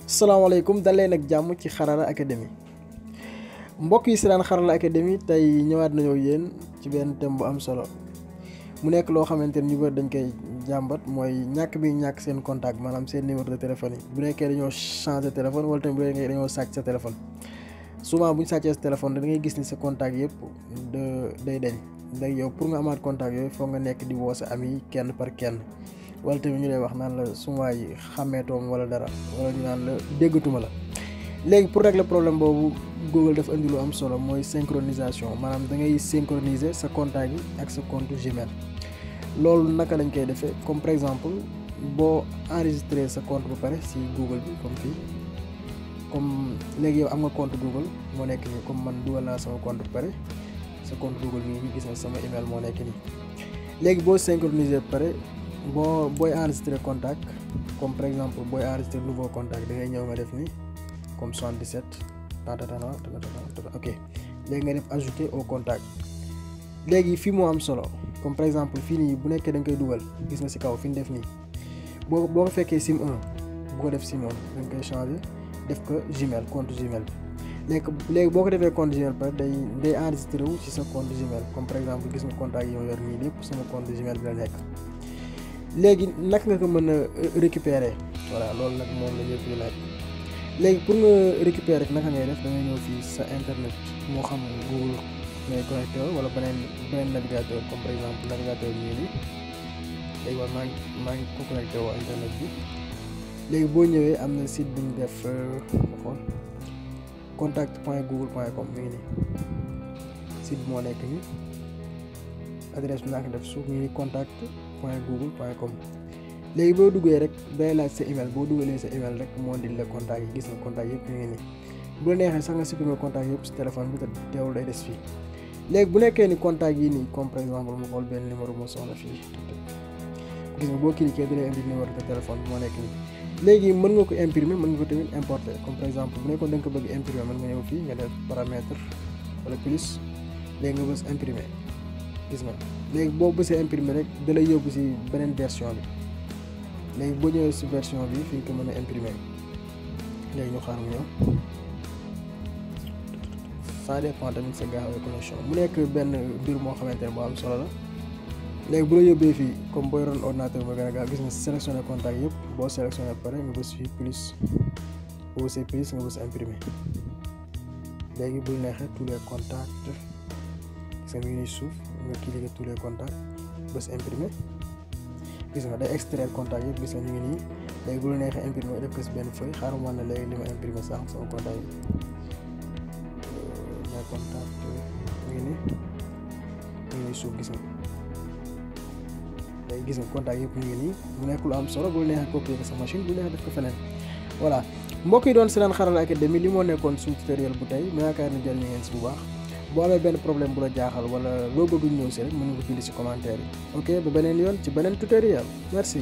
salaamaaleykum dal leen ak jàmm ci Xarala Academy mbokk yi si daan Xarala Academy tey ñëwaat nañoo yéen ci benn thème bu am solo mu nekk loo xamante ni ñu bëri dañ koy jàmbat mooy ñàkk bi ñàkk seen contact maanaam seen numéro de téléphone yi bu nekkee dañoo changé téléphone wala tamit bu nekkee dañoo sàcc sa téléphone souvent bu ñu sàccee sa téléphone da ngay gis ni sa contact yëpp day deñ léegi yow pour nga amaat contact yooyu foog nga nekk di woo sa ami kenn par kenn. wala tamit ñu lay wax naan la suma waay xàmmeetoom wala dara wala ñu naan la déggatuma la léegi pour régler problème boobu Google dafa indi lu am solo mooy synchronisation maanaam da ngay synchroniser sa contact yi ak sa compte Gmail loolu naka lañ koy defee comme par exemple boo enregistré sa compte ba pare si Google bi comme fii comme léegi yow am nga compte Google moo nekk nii comme man dugal naa sama compte ba pare sa compte Google bi ñu gis na sama email moo nekk nii léegi boo synchroniser ba pare booy enregistré contact comme par exemple booy enregistré nouveau contact da ngay ñëw nga def ni comme 77 ok léegi nga def ajouter au contact léegi fii moo am solo comme par exemple fii nii bu nekkee da nga koy dugal gis nga si kaw fi ñu def nii boo ko fekkee sim 1 bu ko def sim 1 da nga koy changer def ko Gmail compte Gmail bi léegi boo ko defee compte Gmail pare day enregistré wu ci sa compte Gmail comme par exemple gis nga contact yi ma yor nii lépp sama compte Gmail bi la nekk. léegi naka nga ko mën a récupérer voilà loolu nag moom la ñëpp di laaj léegi pour nga récupérer rek naka ngay def da ngay ñëw fii sa internet moo xam Google ngay connecté wala beneen navigateur comme par exemple navigateur bii nii léegi man maa ngi ko connecté woo internet bi léegi boo ñëwee am na site bu ñu def xool contact.google.com mi ngi nii site bi moo nekk nii adresse bi naa ko def suuf mi ngi contact.google.com léegi boo duggee rek day laaj sa email boo dugalee sa email rek moo indil la contact yi gis nga contact yëpp ñu ngi nii bu la neexee sax nga supprimer contact yëpp si téléphone bi te teewul day des fii léegi bu nekkee ni contact yi nii comme par exemple ma xool benn numéro moo soxla fii gis nga boo cliquer da lay indi numéro de téléphone bi moo nekk nii léegi mën nga ko imprimer mën nga ko tamit importer comme par exemple bu nekkoon da nga ko bëgg imprimer mën nga ñëw fii nga def paramètre wala plus léegi nga bës imprimer gis nga léegi boo bësee imprimer rek da lay yóbbu si beneen version bi léegi boo ñëwee si version bi fi nga ko mën a imprimer léegi ñu xaar mu ñëw ça dépend tamit sa gaawaayu connexion mu nekk benn mbir moo xamante ne boo am solo la léegi bu la yóbbee fii comme boo yoroon ordinateur moo gën a gaaw gis nga sélectionné contact yëpp boo sélectionné pare nga bës fii plus boo bësee plus nga bës imprimer léegi bu neexee tous les contacts gis nga mi ngi nii suuf nga cliquer tous les contacts bës imprimer gis nga day extraire contact yëpp gis nga ñu ngi nii léegi bu la neexee imprimer def ko si benn feuille xaaral ma ne léegi li ma imprimer sànq sama contact yi mes contacts mi ngi nii suuf gis nga léegi gis nga contact yëpp ñu ngi nii bu nekk lu am solo bu la neexee copier ko sa machine bu neexee def ko feneen voilà mbokk yi doon si daan Xarala Academy li moo nekkoon suñu tutoriel bu tey ma yaakaar ni jëriñu ngeen si bu baax. boo amee benn problème bu la jaaxal wala loo bëgg ñëw si rek mën nga ko bind si commentaire yi ok ba beneen yoon ci beneen tutoriel merci